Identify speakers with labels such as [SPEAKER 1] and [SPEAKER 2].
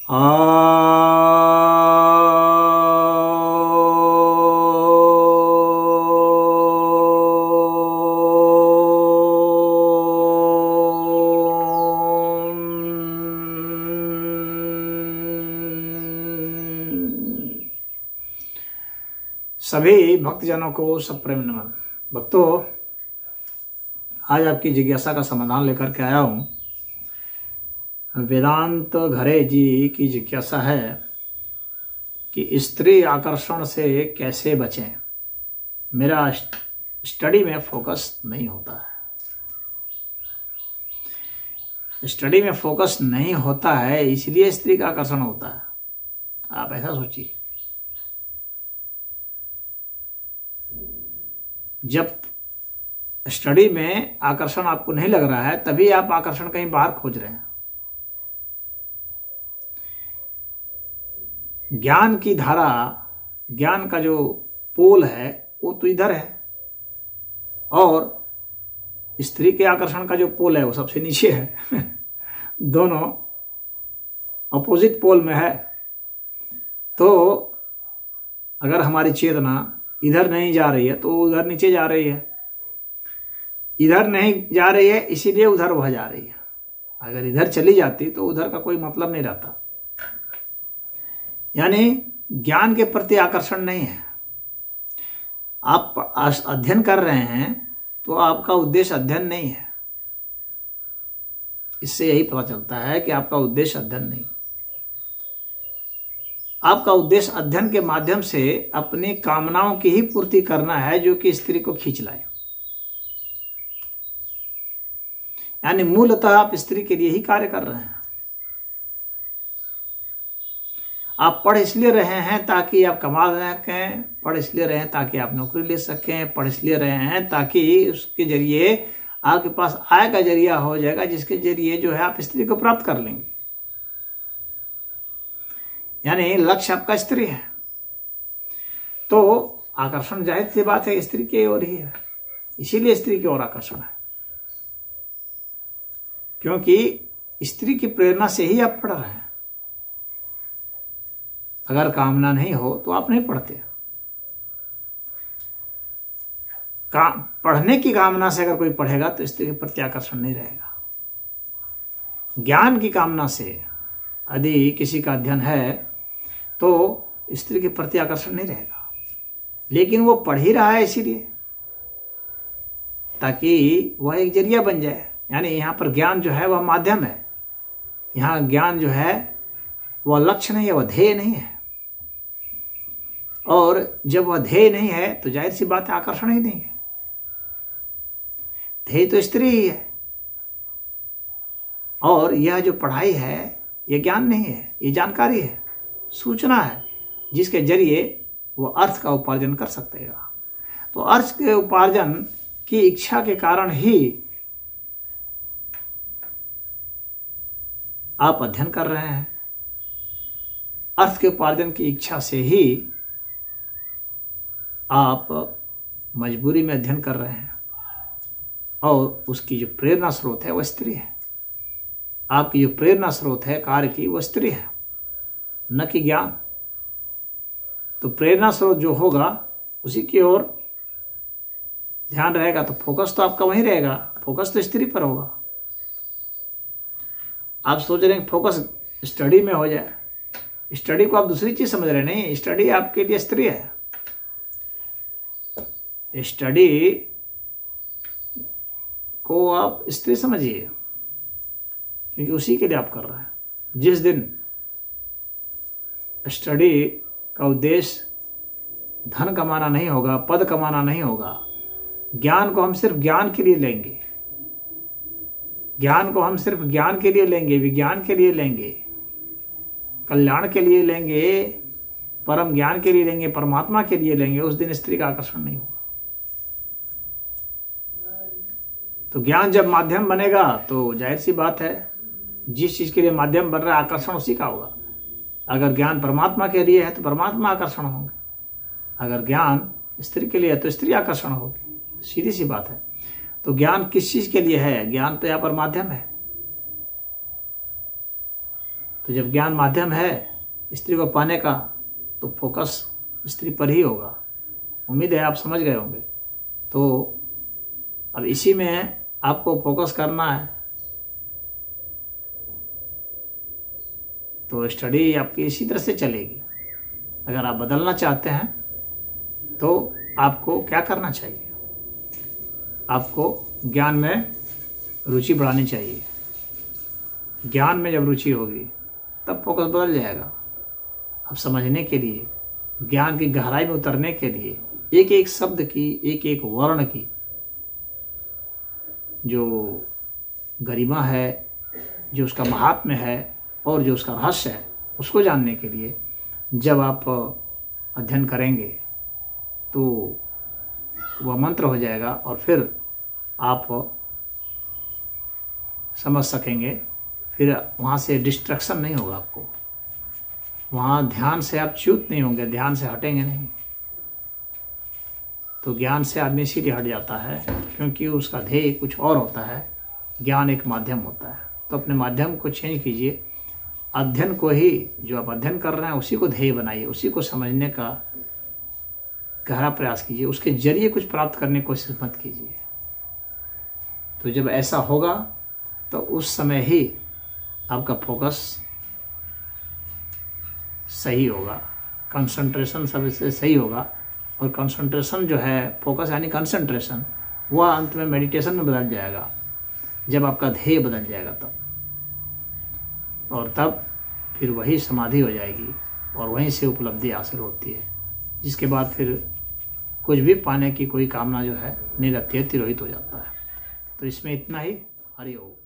[SPEAKER 1] सभी भक्तजनों को सप्रेम नमन। भक्तों, आज आपकी जिज्ञासा का समाधान लेकर के आया हूँ। वेदांत घरे जी की जिज्ञासा है कि स्त्री आकर्षण से कैसे बचें। मेरा स्टडी में फोकस नहीं होता है। स्टडी में फोकस नहीं होता है, इसलिए स्त्री का आकर्षण होता है। आप ऐसा सोचिए, जब स्टडी में आकर्षण आपको नहीं लग रहा है तभी आप आकर्षण कहीं बाहर खोज रहे हैं। ज्ञान की धारा, ज्ञान का जो पोल है वो तो इधर है, और स्त्री के आकर्षण का जो पोल है वो सबसे नीचे है। दोनों अपोजिट पोल में है। तो अगर हमारी चेतना इधर नहीं जा रही है तो उधर नीचे जा रही है, इधर नहीं जा रही है इसीलिए उधर वह जा रही है। अगर इधर चली जाती तो उधर का कोई मतलब नहीं रहता। यानी ज्ञान के प्रति आकर्षण नहीं है। आप अध्ययन कर रहे हैं तो आपका उद्देश्य अध्ययन नहीं है। इससे यही पता चलता है कि आपका उद्देश्य अध्ययन नहीं। आपका उद्देश्य अध्ययन के माध्यम से अपनी कामनाओं की ही पूर्ति करना है, जो कि स्त्री को खींच लाए। यानी मूलतः आप स्त्री के लिए ही कार्य कर रहे हैं। आप पढ़ इसलिए रहे हैं ताकि आप कमा सकें, पढ़ इसलिए रहे हैं ताकि आप नौकरी ले सकें, पढ़ इसलिए रहे हैं ताकि उसके जरिए आपके पास आय का जरिया हो जाएगा, जिसके जरिए जो है आप स्त्री को प्राप्त कर लेंगे। यानी लक्ष्य आपका स्त्री है। तो आकर्षण जाहिर सी बात है स्त्री की ओर ही है, इसीलिए स्त्री की ओर आकर्षण है, क्योंकि स्त्री की प्रेरणा से ही आप पढ़ रहे हैं। अगर कामना नहीं हो तो आप नहीं पढ़ते। पढ़ने की कामना से अगर कोई पढ़ेगा तो स्त्री के प्रति आकर्षण नहीं रहेगा। ज्ञान की कामना से यदि किसी का अध्ययन है तो स्त्री के प्रति आकर्षण नहीं रहेगा। लेकिन वो पढ़ ही रहा है इसीलिए ताकि वह एक जरिया बन जाए। यानी यहाँ पर ज्ञान जो है वह माध्यम है। यहाँ ज्ञान जो है वह लक्ष्य नहीं है, वह ध्येय नहीं है। और जब वह ध्येय नहीं है तो जाहिर सी बात है आकर्षण ही नहीं है। ध्येय तो स्त्री ही है। और यह जो पढ़ाई है यह ज्ञान नहीं है, ये जानकारी है, सूचना है, जिसके जरिए वो अर्थ का उपार्जन कर सकेगा। तो अर्थ के उपार्जन की इच्छा के कारण ही आप अध्ययन कर रहे हैं। अर्थ के उपार्जन की इच्छा से ही आप मजबूरी में अध्ययन कर रहे हैं, और उसकी जो प्रेरणा स्रोत है वह स्त्री है। आपकी जो प्रेरणा स्रोत है कार्य की वह स्त्री है, न कि ज्ञान। तो प्रेरणा स्रोत जो होगा उसी की ओर ध्यान रहेगा, तो फोकस तो आपका वहीं रहेगा। फोकस तो स्त्री पर होगा। आप सोच रहे हैं फोकस स्टडी में हो जाए, स्टडी को आप दूसरी चीज समझ रहे नहीं। स्टडी आपके लिए स्त्री है। स्टडी को आप स्त्री समझिए, क्योंकि उसी के लिए आप कर रहे हैं। जिस दिन स्टडी का उद्देश्य धन कमाना नहीं होगा, पद कमाना नहीं होगा, ज्ञान को हम सिर्फ ज्ञान के लिए लेंगे, ज्ञान को हम सिर्फ ज्ञान के लिए लेंगे, विज्ञान के लिए लेंगे, कल्याण के लिए लेंगे, परम ज्ञान के लिए लेंगे, परमात्मा के लिए लेंगे, उस दिन स्त्री का आकर्षण नहीं होगा। तो ज्ञान जब माध्यम बनेगा तो जाहिर सी बात है जिस चीज के लिए माध्यम बन रहा है आकर्षण उसी का होगा। अगर ज्ञान परमात्मा के लिए है तो परमात्मा आकर्षण होंगे, अगर ज्ञान स्त्री के लिए है तो स्त्री आकर्षण होगी। सीधी सी बात है। तो ज्ञान किस चीज के लिए है? ज्ञान तो यहाँ पर माध्यम है। तो जब ज्ञान माध्यम है स्त्री को पाने का, तो फोकस स्त्री पर ही होगा। उम्मीद है आप समझ गए होंगे। तो अब इसी में आपको फोकस करना है। तो स्टडी आपकी इसी तरह से चलेगी। अगर आप बदलना चाहते हैं तो आपको क्या करना चाहिए? आपको ज्ञान में रुचि बढ़ानी चाहिए। ज्ञान में जब रुचि होगी तब फोकस बदल जाएगा। अब समझने के लिए, ज्ञान की गहराई में उतरने के लिए, एक एक शब्द की, एक एक वर्ण की जो गरिमा है, जो उसका महात्म्य है और जो उसका रहस्य है, उसको जानने के लिए जब आप अध्ययन करेंगे तो वह मंत्र हो जाएगा और फिर आप समझ सकेंगे। फिर वहाँ से डिस्ट्रैक्शन नहीं होगा आपको, वहाँ ध्यान से आप च्युत नहीं होंगे, ध्यान से हटेंगे नहीं। तो ज्ञान से आदमी इसीलिए हट जाता है क्योंकि उसका ध्येय कुछ और होता है, ज्ञान एक माध्यम होता है। तो अपने माध्यम को चेंज कीजिए, अध्ययन को ही, जो आप अध्ययन कर रहे हैं उसी को ध्येय बनाइए, उसी को समझने का गहरा प्रयास कीजिए, उसके जरिए कुछ प्राप्त करने की कोशिश मत कीजिए। तो जब ऐसा होगा तो उस समय ही आपका फोकस सही होगा, कंसंट्रेशन सबसे सही होगा। और कंसंट्रेशन जो है, फोकस यानी कंसंट्रेशन, वह अंत में मेडिटेशन में बदल जाएगा जब आपका ध्येय बदल जाएगा तब। और तब फिर वही समाधि हो जाएगी और वहीं से उपलब्धि हासिल होती है, जिसके बाद फिर कुछ भी पाने की कोई कामना जो है नहीं रहती है, तिरोहित हो जाता है। तो इसमें इतना ही। हरि ओम।